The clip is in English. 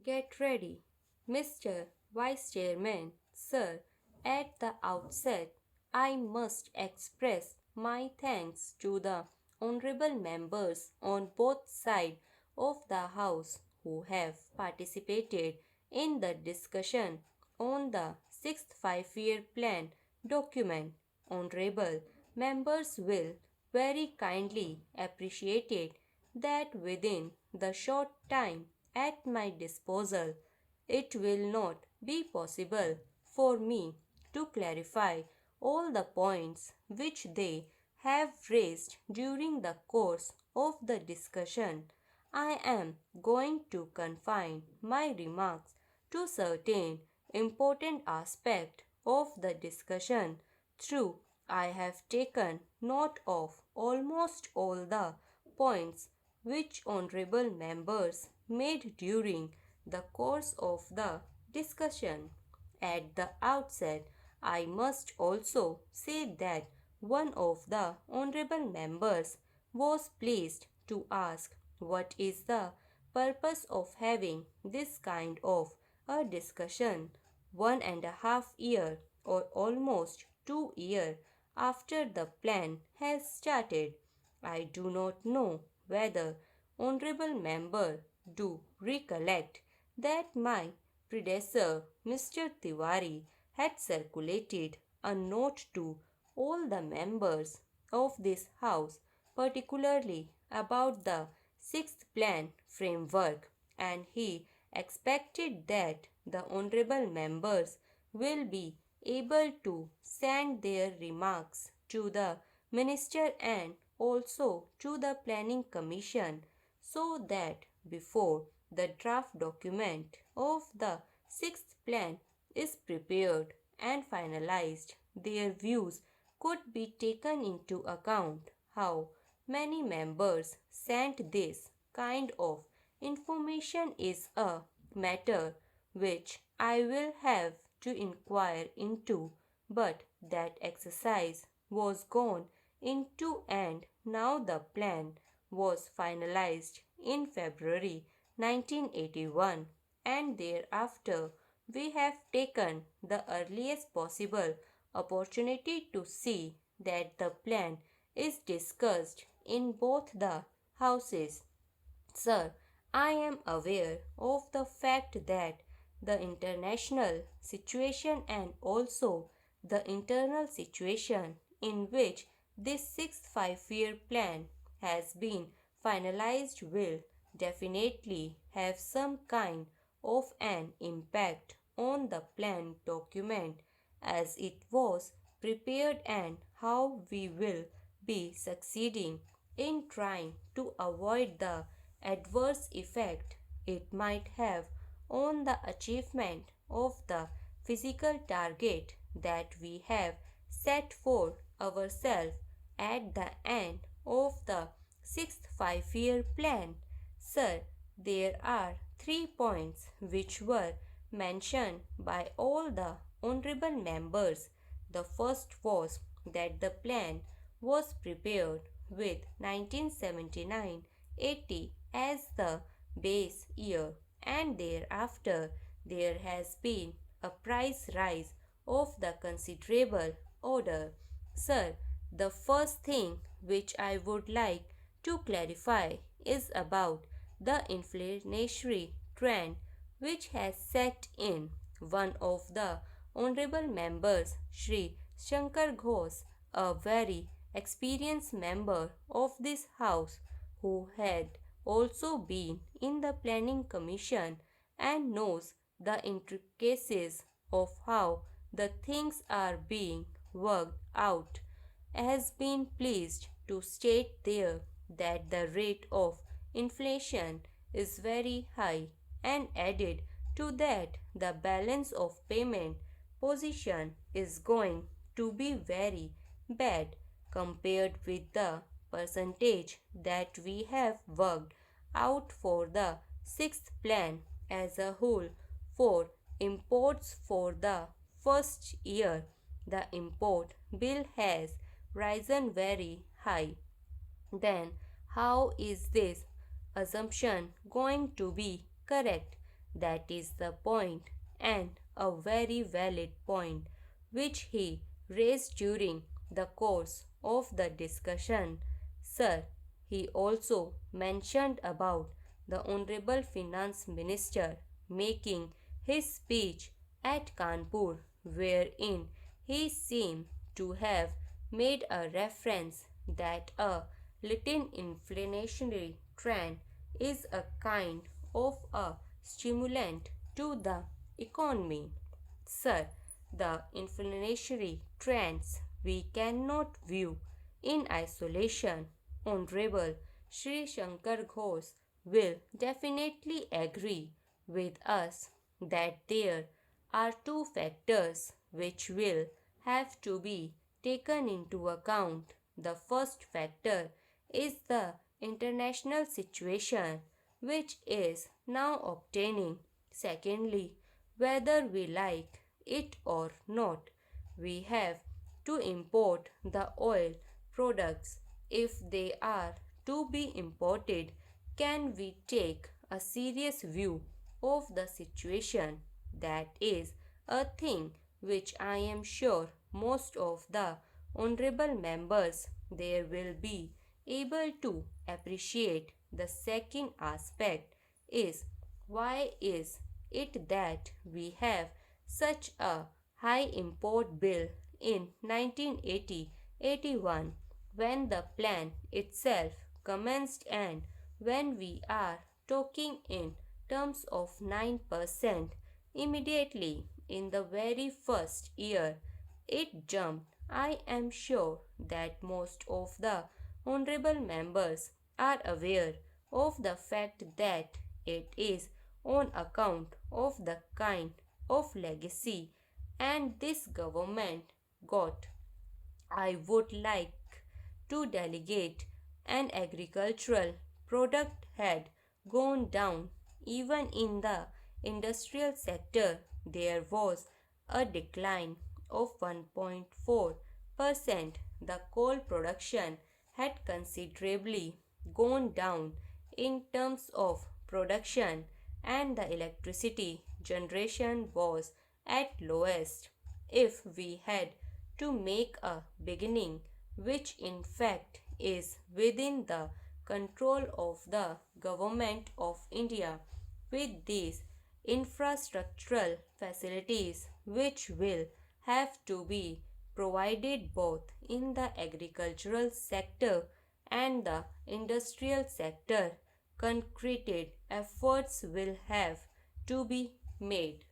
Get ready, Mr. Vice Chairman, sir. At the outset, I must express my thanks to the honorable members on both sides of the House who have participated in the discussion on the sixth five-year plan document. Honorable members will very kindly appreciate it that within the short time at my disposal, it will not be possible for me to clarify all the points which they have raised during the course of the discussion. I am going to confine my remarks to certain important aspects of the discussion. Through I have taken note of almost all the points which honorable members made during the course of the discussion. At the outset, I must also say that one of the honorable members was pleased to ask what is the purpose of having this kind of a discussion 1.5 year or almost 2 years after the plan has started. I do not know whether honorable member do recollect that my predecessor Mr. Tiwari had circulated a note to all the members of this house, particularly about the sixth plan framework, and he expected that the honorable members will be able to send their remarks to the minister and also to the planning commission so that before the draft document of the sixth plan is prepared and finalized, their views could be taken into account. How many members sent this kind of information is a matter which I will have to inquire into, but that exercise was gone into and now the plan was finalized in February 1981, and thereafter we have taken the earliest possible opportunity to see that the plan is discussed in both the houses. Sir, I am aware of the fact that the international situation and also the internal situation in which this sixth five-year plan has been finalized will definitely have some kind of an impact on the plan document as it was prepared and how we will be succeeding in trying to avoid the adverse effect it might have on the achievement of the physical target that we have set for ourselves at the end of the sixth five-year plan. Sir, there are 3 points which were mentioned by all the honorable members. The first was that the plan was prepared with 1979-80 as the base year, and thereafter there has been a price rise of the considerable order. Sir, the first thing which I would like to clarify is about the inflationary trend which has set in. One of the honorable members, Sri Shankar Ghosh, a very experienced member of this house who had also been in the planning commission and knows the intricacies of how the things are being worked out, has been pleased to state there that the rate of inflation is very high, and added to that the balance of payment position is going to be very bad compared with the percentage that we have worked out for the sixth plan as a whole. For imports for the first year, the import bill has risen very high. Then, how is this assumption going to be correct? That is the point, and a very valid point, which he raised during the course of the discussion. Sir, he also mentioned about the Honorable Finance Minister making his speech at Kanpur, wherein he seemed to have made a reference that a latent inflationary trend is a kind of a stimulant to the economy. Sir, the inflationary trends we cannot view in isolation. Honorable Sri Shankar Ghosh will definitely agree with us that there are two factors which will have to be taken into account. The first factor is the international situation which is now obtaining. Secondly, whether we like it or not, we have to import the oil products. If they are to be imported, can we take a serious view of the situation? That is a thing which I am sure most of the honorable members there will be able to appreciate. The second aspect is, why is it that we have such a high import bill in 1980-81 when the plan itself commenced, and when we are talking in terms of 9% immediately in the very first year it jumped? I am sure that most of the honorable members are aware of the fact that it is on account of the kind of legacy and this government got. I would like to delegate an agricultural product had gone down. Even in the industrial sector, there was a decline of 1.4%. The coal production had considerably gone down in terms of production, and the electricity generation was at lowest. If we had to make a beginning, which in fact is within the control of the government of India, with these infrastructural facilities which will have to be provided both in the agricultural sector and the industrial sector, concreted efforts will have to be made.